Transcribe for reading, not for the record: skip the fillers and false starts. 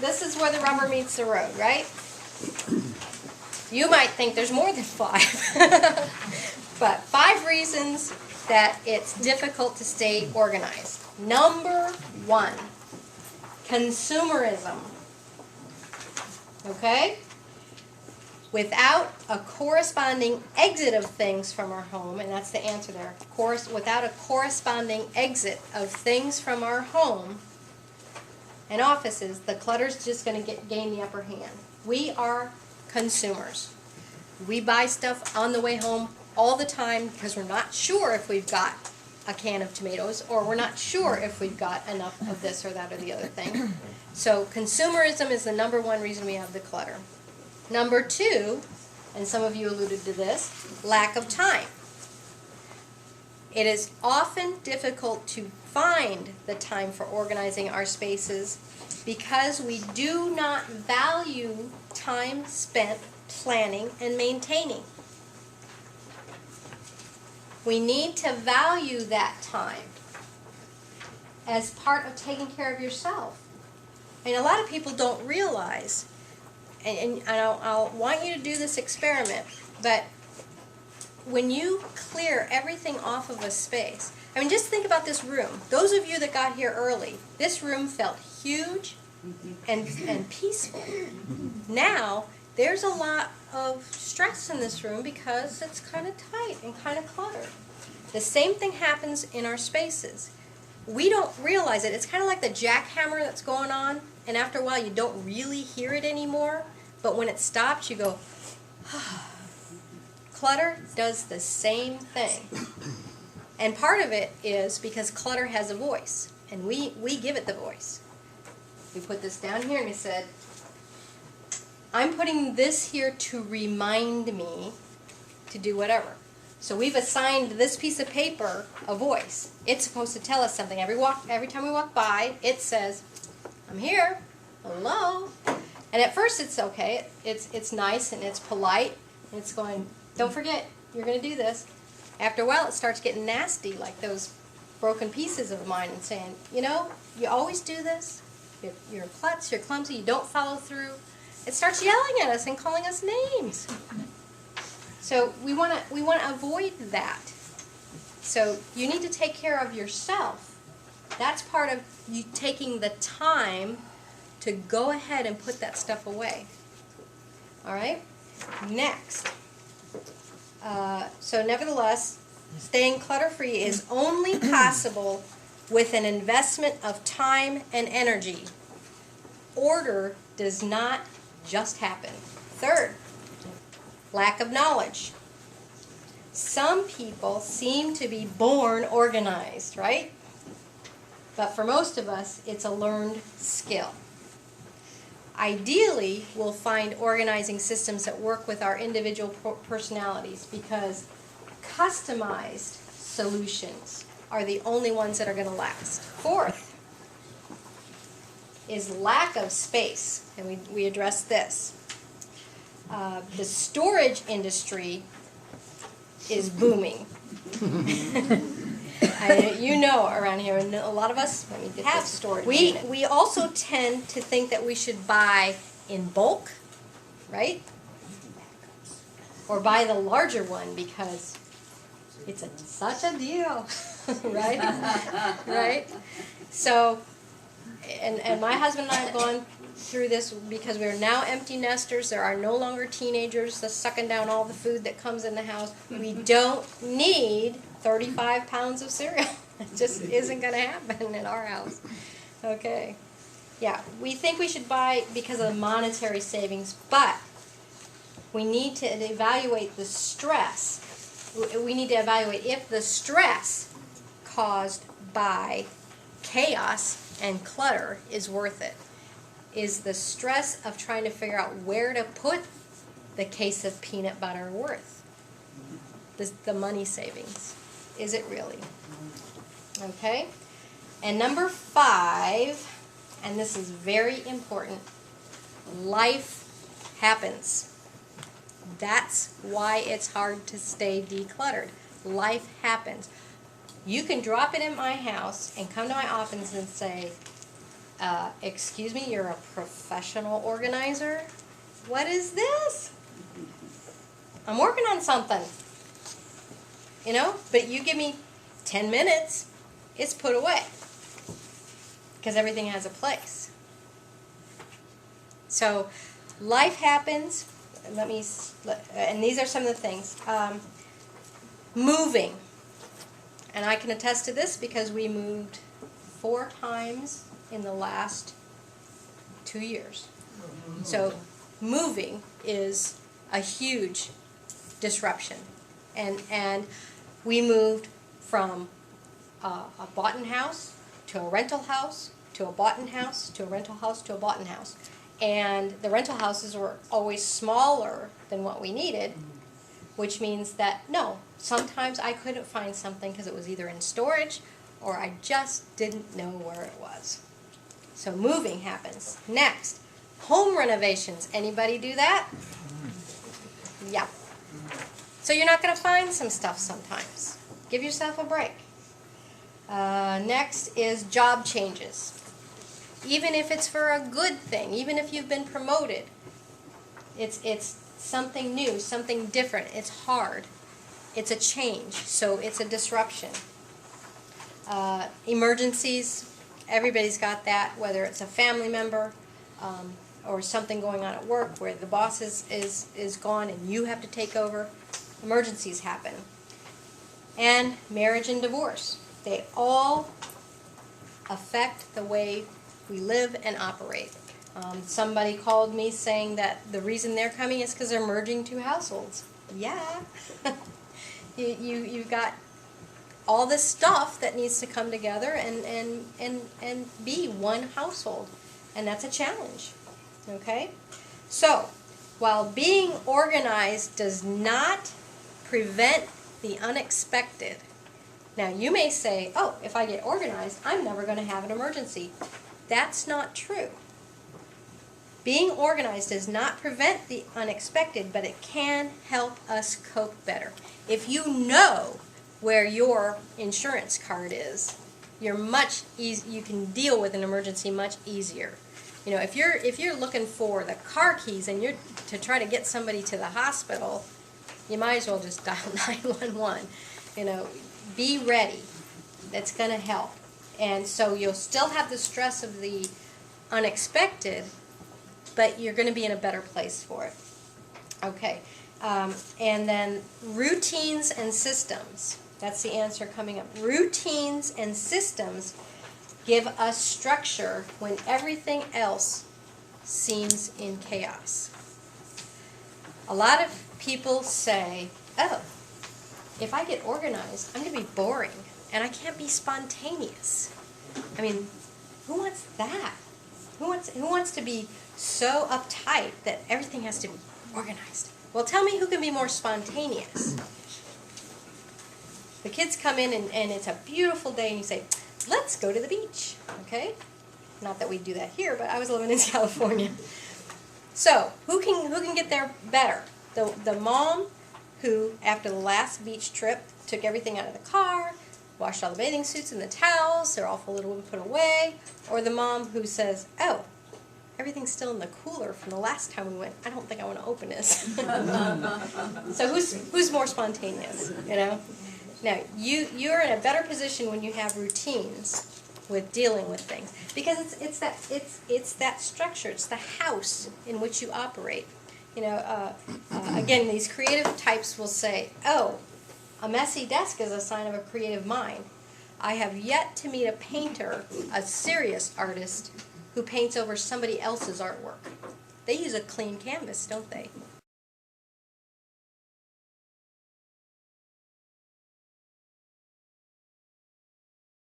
this is where the rubber meets the road, right? You might think there's more than 5. But 5 reasons that it's difficult to stay organized. Number 1, consumerism. Okay? Without a corresponding exit of things from our home, and that's the answer there, without a corresponding exit of things from our home and offices, the clutter's just going to gain the upper hand. We are consumers. We buy stuff on the way home all the time because we're not sure if we've got a can of tomatoes, or we're not sure if we've got enough of this or that or the other thing. So consumerism is the number 1 reason we have the clutter. Number 2, and some of you alluded to this, lack of time. It is often difficult to find the time for organizing our spaces because we do not value time spent planning and maintaining. We need to value that time as part of taking care of yourself. And a lot of people don't realize, and I'll want you to do this experiment, but when you clear everything off of a space, I mean, just think about this room. Those of you that got here early, this room felt huge and peaceful. Now, there's a lot of stress in this room because it's kind of tight and kind of cluttered. The same thing happens in our spaces. We don't realize it. It's kind of like the jackhammer that's going on, and after a while you don't really hear it anymore, but when it stops you go, Clutter does the same thing. And part of it is because clutter has a voice, and we give it the voice. We put this down here and we said, I'm putting this here to remind me to do whatever. So we've assigned this piece of paper a voice. It's supposed to tell us something. Every time we walk by, it says, I'm here, hello. And at first it's okay, it's nice and it's polite, and it's going, don't forget, you're going to do this. After a while it starts getting nasty, like those broken pieces of mine, and saying, you know, you always do this, you're klutz, you're clumsy, you don't follow through. It starts yelling at us and calling us names. So we want to avoid that. So you need to take care of yourself. That's part of you taking the time to go ahead and put that stuff away. All right? Next. So nevertheless, staying clutter-free is only possible with an investment of time and energy. Order does not just happen. Third, lack of knowledge. Some people seem to be born organized, right? But for most of us, it's a learned skill. Ideally, we'll find organizing systems that work with our individual personalities, because customized solutions are the only ones that are going to last. Fourth is lack of space, and we addressed this. The storage industry is booming. You know, around here, and a lot of us have storage. We also tend to think that we should buy in bulk, right? Or buy the larger one because it's such a deal, right? Right? So, and my husband and I have gone through this because we are now empty nesters. There are no longer teenagers that's sucking down all the food that comes in the house. We don't need 35 pounds of cereal. It just isn't going to happen in our house. Okay. Yeah, we think we should buy because of the monetary savings, but we need to evaluate the stress. We need to evaluate if the stress caused by chaos and clutter is worth it. Is the stress of trying to figure out where to put the case of peanut butter worth the money savings? Is it really? Okay. And number 5, and this is very important, life happens. That's why it's hard to stay decluttered. Life happens. You can drop it in my house and come to my office and say, Excuse me, you're a professional organizer? What is this? I'm working on something. You know, but you give me 10 minutes, it's put away. Because everything has a place. So, life happens. And these are some of the things. Moving. And I can attest to this because we moved 4 times in the last 2 years. So moving is a huge disruption. And we moved from a bought-in house to a rental house to a bought-in house to a rental house to a bought-in house. And the rental houses were always smaller than what we needed, which means that, no, sometimes I couldn't find something because it was either in storage or I just didn't know where it was. So moving happens. Next, home renovations. Anybody do that? Yeah. So you're not going to find some stuff sometimes. Give yourself a break. Next is job changes. Even if it's for a good thing, even if you've been promoted, it's something new, something different. It's hard. It's a change, so it's a disruption. Emergencies, everybody's got that, whether it's a family member or something going on at work where the boss is gone and you have to take over. Emergencies happen. And marriage and divorce. They all affect the way we live and operate. Somebody called me saying that the reason they're coming is because they're merging 2 households. Yeah. You've got all this stuff that needs to come together and be one household. And that's a challenge. Okay? So, while being organized does not prevent the unexpected. Now, you may say, oh, if I get organized, I'm never going to have an emergency. That's not true. Being organized does not prevent the unexpected, but it can help us cope better. If you know where your insurance card is, you can deal with an emergency much easier. You know, if you're looking for the car keys and you're to try to get somebody to the hospital, you might as well just dial 911. You know, be ready. That's going to help. And so you'll still have the stress of the unexpected, but you're going to be in a better place for it. Okay. And then routines and systems. That's the answer coming up. Routines and systems give us structure when everything else seems in chaos. A lot of people say, oh, if I get organized, I'm going to be boring and I can't be spontaneous. I mean, who wants that? Who wants to be so uptight that everything has to be organized? Well, tell me who can be more spontaneous. The kids come in and it's a beautiful day and you say, let's go to the beach, okay? Not that we do that here, but I was living in California. So, who can get there better? The mom who, after the last beach trip, took everything out of the car, washed all the bathing suits and the towels, they're all folded and put away, or the mom who says, oh, everything's still in the cooler from the last time we went. I don't think I want to open this. So who's more spontaneous, you know? Now, you're in a better position when you have routines with dealing with things, because it's that structure, it's the house in which you operate. You know, again, these creative types will say, oh, a messy desk is a sign of a creative mind. I have yet to meet a painter, a serious artist, who paints over somebody else's artwork. They use a clean canvas, don't they?